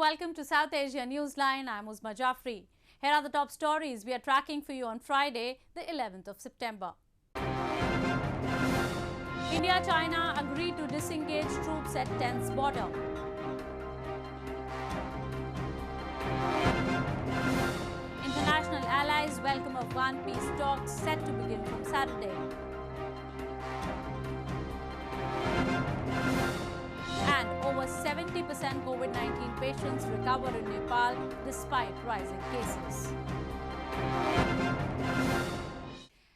welcome to South Asia Newsline. I'm Uzma Jafri. Here are the top stories we are tracking for you on Friday, the 11th of September. India-China agreed to disengage troops at tense border. International allies welcome Afghan peace talks set to begin from Saturday. And over 70% COVID-19 patients recover in Nepal despite rising cases.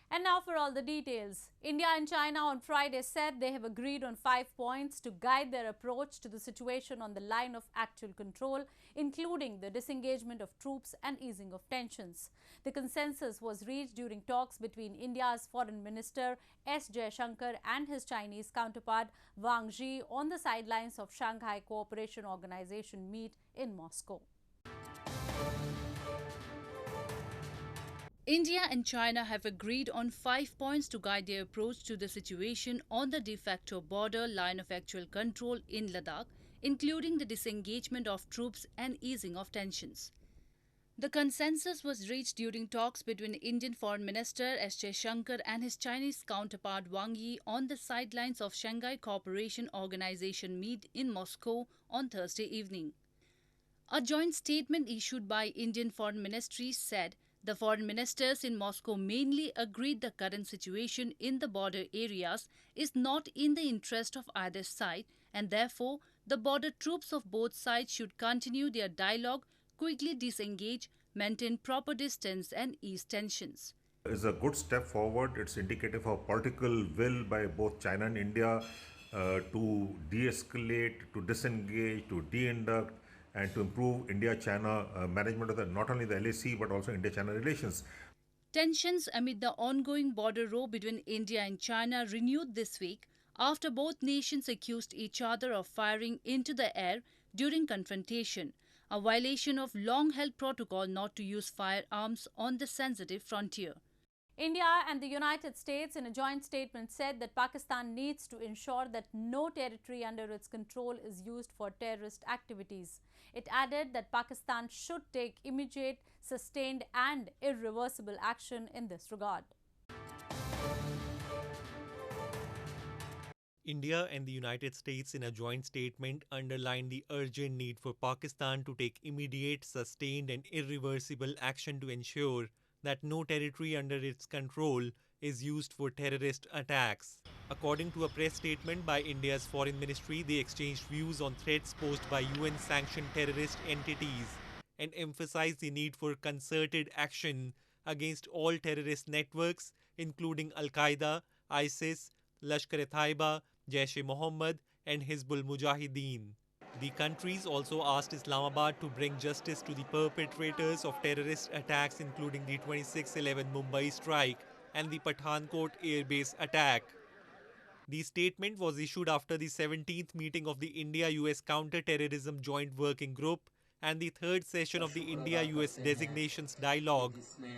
And now for all the details. India and China on Friday said they have agreed on 5 points to guide their approach to the situation on the line of actual control, including the disengagement of troops and easing of tensions. The consensus was reached during talks between India's Foreign Minister S. Jaishankar and his Chinese counterpart Wang Yi on the sidelines of Shanghai Cooperation Organization meet in Moscow. India and China have agreed on 5 points to guide their approach to the situation on the de facto border line of actual control in Ladakh, including the disengagement of troops and easing of tensions. The consensus was reached during talks between Indian Foreign Minister S. Jaishankar and his Chinese counterpart Wang Yi on the sidelines of Shanghai Cooperation Organization meet in Moscow on Thursday evening. A joint statement issued by Indian Foreign Ministry said the foreign ministers in Moscow mainly agreed the current situation in the border areas is not in the interest of either side, and therefore the border troops of both sides should continue their dialogue, quickly disengage, maintain proper distance and ease tensions. It's a good step forward. It's indicative of political will by both China and India to de-escalate, to disengage, to de-induct, and to improve India-China management of not only the LAC but also India-China relations. Tensions amid the ongoing border row between India and China renewed this week after both nations accused each other of firing into the air during confrontation, a violation of long-held protocol not to use firearms on the sensitive frontier. India and the United States in a joint statement said that Pakistan needs to ensure that no territory under its control is used for terrorist activities. It added that Pakistan should take immediate, sustained and irreversible action in this regard. India and the United States in a joint statement underlined the urgent need for Pakistan to take immediate, sustained and irreversible action to ensure that no territory under its control is used for terrorist attacks. According to a press statement by India's Foreign Ministry, they exchanged views on threats posed by UN-sanctioned terrorist entities and emphasized the need for concerted action against all terrorist networks, including Al-Qaeda, ISIS, Lashkar-e-Taiba, Jaish-e-Mohammed and Hizbul Mujahideen. The countries also asked Islamabad to bring justice to the perpetrators of terrorist attacks, including the 26/11 Mumbai strike and the Pathankot airbase attack. The statement was issued after the 17th meeting of the India-US Counter-Terrorism Joint Working Group and the third session of the India-US Designations Dialogue,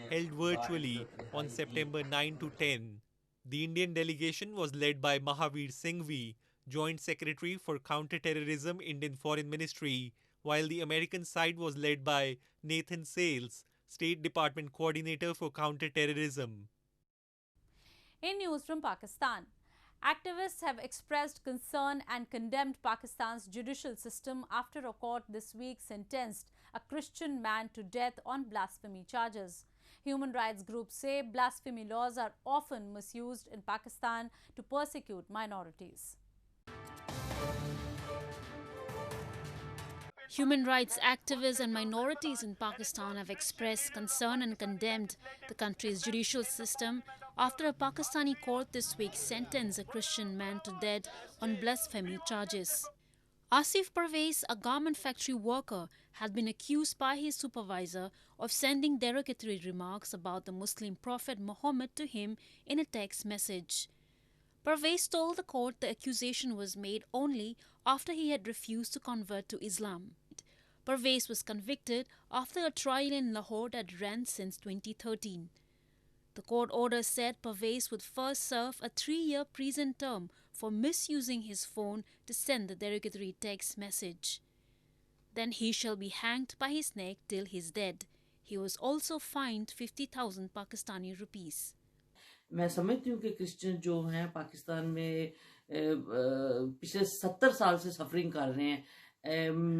held virtually on September 9 to 10. The Indian delegation was led by Mahavir Singhvi, Joint Secretary for Counter-Terrorism, Indian Foreign Ministry, while the American side was led by Nathan Sales, State Department Coordinator for Counter-Terrorism. In news from Pakistan, activists have expressed concern and condemned Pakistan's judicial system after a court this week sentenced a Christian man to death on blasphemy charges. Human rights groups say blasphemy laws are often misused in Pakistan to persecute minorities. Human rights activists and minorities in Pakistan have expressed concern and condemned the country's judicial system after a Pakistani court this week sentenced a Christian man to death on blasphemy charges. Asif Parvez, a garment factory worker, had been accused by his supervisor of sending derogatory remarks about the Muslim prophet Muhammad to him in a text message. Parvez told the court the accusation was made only after he had refused to convert to Islam. Parvez was convicted after a trial in Lahore that ran since 2013. The court order said Parvez would first serve a 3-year prison term for misusing his phone to send the derogatory text message. Then he shall be hanged by his neck till he is dead. He was also fined 50,000 Pakistani rupees. मैं समझती हूँ कि Christian जो हैं पाकिस्तान में पिछले 70 साल से सफरिंग कर रहे हैं।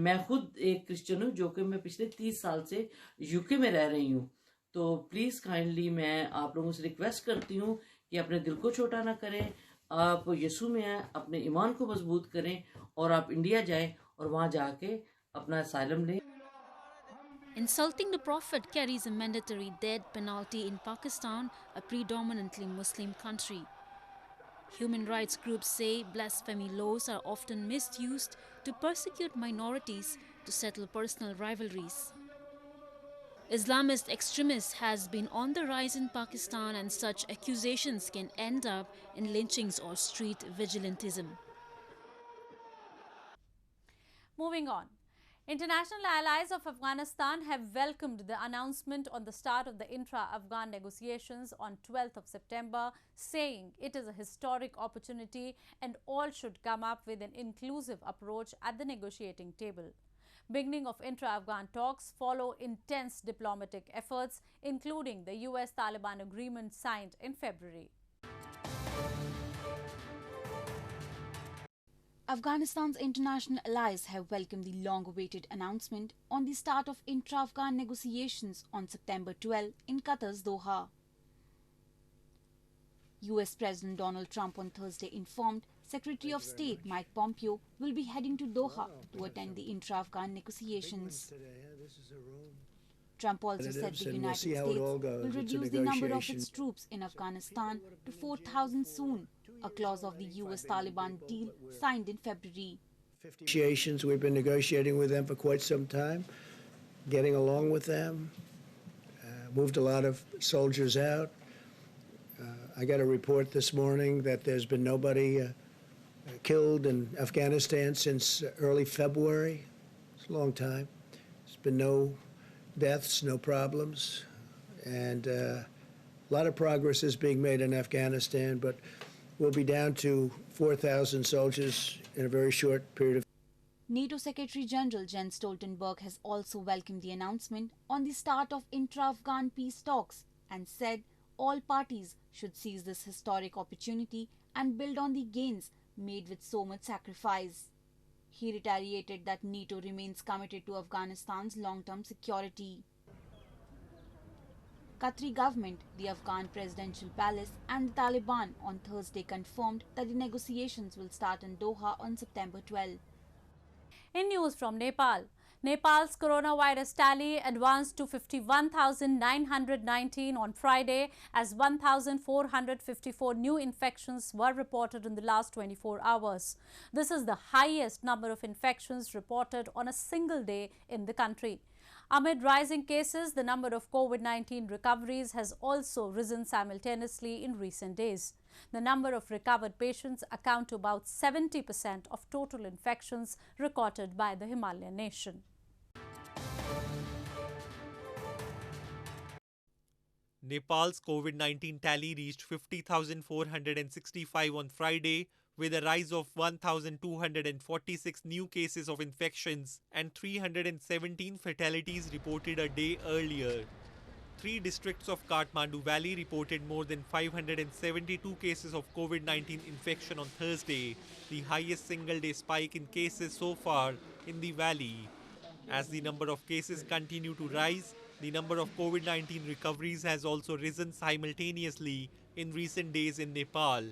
मैं खुद एक क्रिश्चियन हूँ जो कि मैं पिछले 30 साल से यूके में रह रही हूँ। तो प्लीज़ काइंडली मैं आप लोगों से रिक्वेस्ट करती हूँ कि अपने दिल को छोटा ना करें, आप यीशु में हैं, अपने ईमान को मजबूत करें और आप इंडिया जाएं और वहाँ जाके अपना असाइलम लें। Insulting the Prophet carries a mandatory death penalty in Pakistan, a predominantly Muslim country. Human rights groups say blasphemy laws are often misused to persecute minorities to settle personal rivalries. Islamist extremism has been on the rise in Pakistan, and such accusations can end up in lynchings or street vigilantism. Moving on. International allies of Afghanistan have welcomed the announcement on the start of the intra-Afghan negotiations on 12th of September, saying it is a historic opportunity and all should come up with an inclusive approach at the negotiating table. Beginning of intra-Afghan talks follow intense diplomatic efforts, including the US-Taliban agreement signed in February. Afghanistan's international allies have welcomed the long-awaited announcement on the start of intra-Afghan negotiations on September 12 in Qatar's Doha. US President Donald Trump on Thursday informed Secretary of State Mike Pompeo will be heading to Doha to attend the intra-Afghan negotiations. Trump also said the United States will reduce the number of its troops in Afghanistan to 4,000 soon, a clause of the US-Taliban deal signed in February. We've been negotiating with them for quite some time, getting along with them, moved a lot of soldiers out. I got a report this morning that there's been nobody killed in Afghanistan since early February. It's a long time. There's been no deaths, no problems, and a lot of progress is being made in Afghanistan, but we'll be down to 4,000 soldiers in a very short period of time. NATO Secretary General Jens Stoltenberg has also welcomed the announcement on the start of intra-Afghan peace talks and said all parties should seize this historic opportunity and build on the gains made with so much sacrifice. He reiterated that NATO remains committed to Afghanistan's long-term security. Qatari government, the Afghan presidential palace and the Taliban on Thursday confirmed that the negotiations will start in Doha on September 12. In news from Nepal, Nepal's coronavirus tally advanced to 51,919 on Friday as 1,454 new infections were reported in the last 24 hours. This is the highest number of infections reported on a single day in the country. Amid rising cases, the number of COVID-19 recoveries has also risen simultaneously in recent days. The number of recovered patients account to about 70% of total infections recorded by the Himalayan nation. Nepal's COVID-19 tally reached 50,465 on Friday, with a rise of 1,246 new cases of infections and 317 fatalities reported a day earlier. 3 districts of Kathmandu Valley reported more than 572 cases of COVID-19 infection on Thursday, the highest single-day spike in cases so far in the valley. As the number of cases continue to rise, the number of COVID-19 recoveries has also risen simultaneously in recent days in Nepal.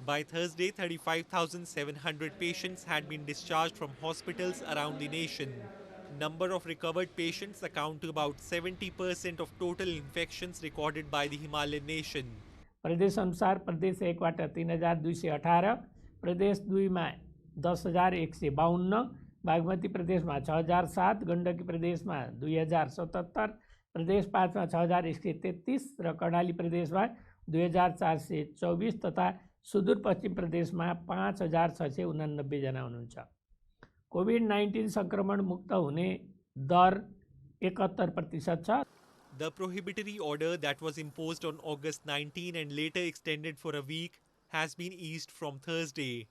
By Thursday, 35,700 patients had been discharged from hospitals around the nation. Number of recovered patients account to about 70% of total infections recorded by the Himalayan nation. प्रदेश अनुसार प्रदेश 1 बाट 3,218, प्रदेश 2 में 10,152, बागमती प्रदेश में 6,007, गंडकी प्रदेश में 2,077, प्रदेश 5 में 6,133 र कर्णाली प्रदेश में 2,424 तथा सुदूर पश्चिम प्रदेश में 5,689 जना हुनुहुन्छ। कोभिड-19 संक्रमण मुक्त हुने दर 71% छ। The prohibitory order that was imposed on August 19 and later extended for a week has been eased from Thursday.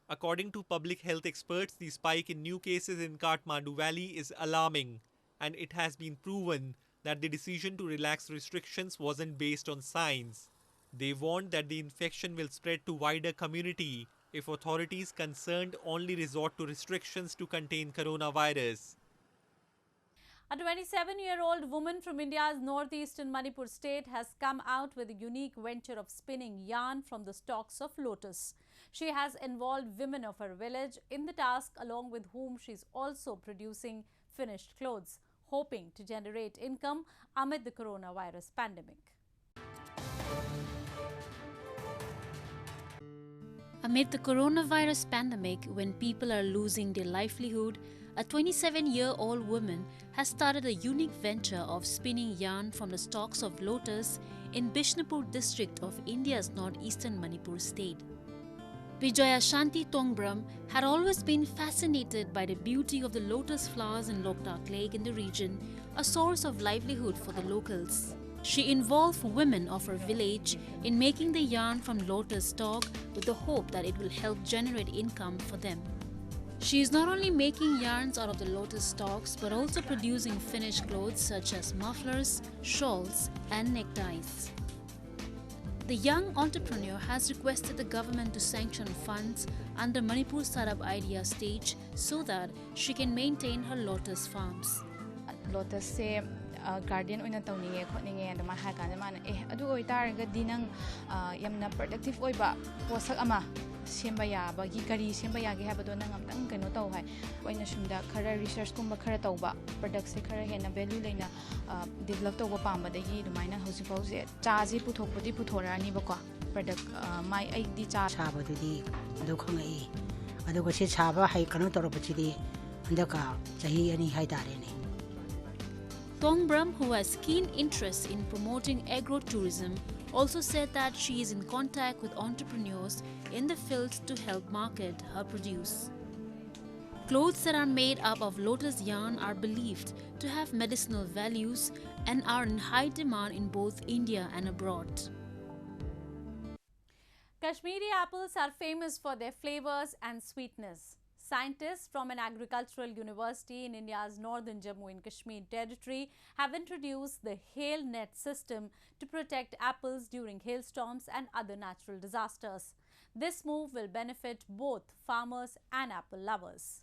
According to public health experts, the spike in new cases in Kathmandu Valley is alarming, and it has been proven that the decision to relax restrictions wasn't based on science. They warned that the infection will spread to wider community if authorities concerned only resort to restrictions to contain coronavirus. A 27-year-old woman from India's northeastern Manipur state has come out with a unique venture of spinning yarn from the stalks of lotus. She has involved women of her village in the task, along with whom she is also producing finished clothes, hoping to generate income amid the coronavirus pandemic. Amid the coronavirus pandemic, when people are losing their livelihood, a 27-year-old woman has started a unique venture of spinning yarn from the stalks of lotus in Bishnupur district of India's northeastern Manipur state. Vijaya Shanti Tongbram had always been fascinated by the beauty of the lotus flowers in Loktak Lake in the region, a source of livelihood for the locals. She involved women of her village in making the yarn from lotus stalk with the hope that it will help generate income for them. She is not only making yarns out of the lotus stalks but also producing finished clothes such as mufflers, shawls and neckties. The young entrepreneur has requested the government to sanction funds under Manipur Startup Idea stage so that she can maintain her lotus farms. Lotus se guardian oina tawninge khotninge adama ha kana man adu oitarga dinang yamna productive oiba posak ama semba yaba gi kari semba yagi habado nang amtang keno taw hai oina sumda khara research kumba khara tawba product se khara hena value leina develop tawba pamba dagi dumaina hosi pause cha ji puthokpudi puthorani bako product mai ai di cha chaba dudi adu khangai adu ko se chaba hai kanu toropachidi andaka chahi ani hai tare ne. Tongbram, who has keen interest in promoting agro-tourism, also said that she is in contact with entrepreneurs in the field to help market her produce. Clothes that are made up of lotus yarn are believed to have medicinal values and are in high demand in both India and abroad. Kashmiri apples are famous for their flavors and sweetness. Scientists from an agricultural university in India's northern Jammu and Kashmir territory have introduced the hail net system to protect apples during hailstorms and other natural disasters. This move will benefit both farmers and apple lovers.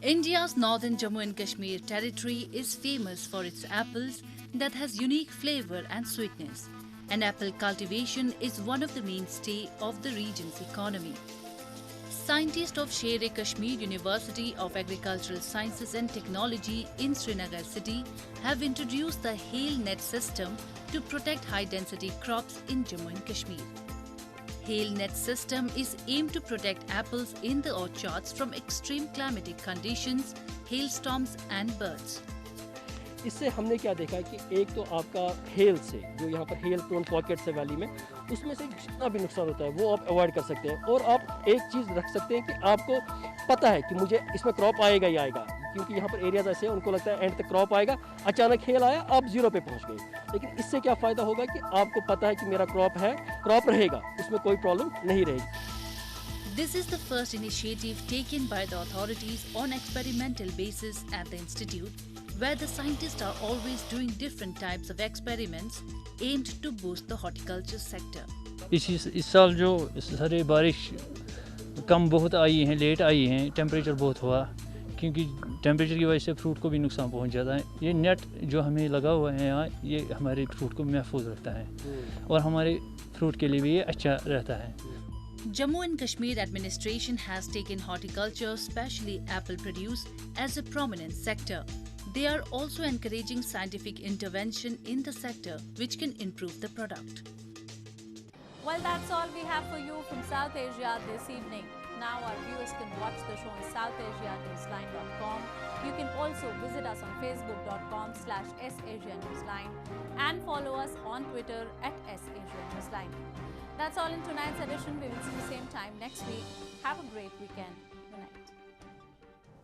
India's northern Jammu and Kashmir territory is famous for its apples that has unique flavor and sweetness. And apple cultivation is one of the mainstay of the region's economy. Scientists of Sher-e-Kashmir University of Agricultural Sciences and Technology in Srinagar city have introduced the hail net system to protect high-density crops in Jammu and Kashmir. Hail net system is aimed to protect apples in the orchards from extreme climatic conditions, hailstorms and birds. इससे हमने क्या देखा कि एक तो आपका hello से जो यहाँ पर हेल प्रोन पॉकेट्स है वैली में उसमें से जितना भी नुकसान होता है वो आप अवॉइड कर सकते हैं और आप एक चीज़ रख सकते हैं कि आपको पता है कि मुझे इसमें क्रॉप आएगा ही आएगा क्योंकि यहाँ पर एरियाज ऐसे हैं उनको लगता है एंड तक क्रॉप आएगा अचानक हेल आया आप जीरो पे पहुँच गए लेकिन इससे क्या फ़ायदा होगा कि आपको पता है कि मेरा क्रॉप है क्रॉप रहेगा उसमें कोई प्रॉब्लम नहीं रहेगी. This is the first initiative taken by the authorities on experimental basis at the institute, where the scientists are always doing different types of experiments aimed to boost the horticulture sector. इस साल जो सारे बारिश कम बहुत आई हैं, late आई हैं, temperature बहुत हुआ क्योंकि टेम्परेचर की वजह से फ्रूट को भी नुकसान पहुंच जाता है. ये नेट जो हमें लगा हुआ है यहाँ ये हमारे फ्रूट को महफूज रखता है और हमारे फ्रूट के लिए भी ये अच्छा रहता है. Jammu and Kashmir administration has taken horticulture, especially apple produce, as a prominent sector. They are also encouraging scientific intervention in the sector, which can improve the product. Well, that's all we have for you from South Asia this evening. Now our viewers can watch the show on southasianewsline.com. You can also visit us on facebook.com/SAsiaNewsline and follow us on Twitter @SAsiaNewsline. That's all in tonight's edition. We will see you same time next week. Have a great weekend.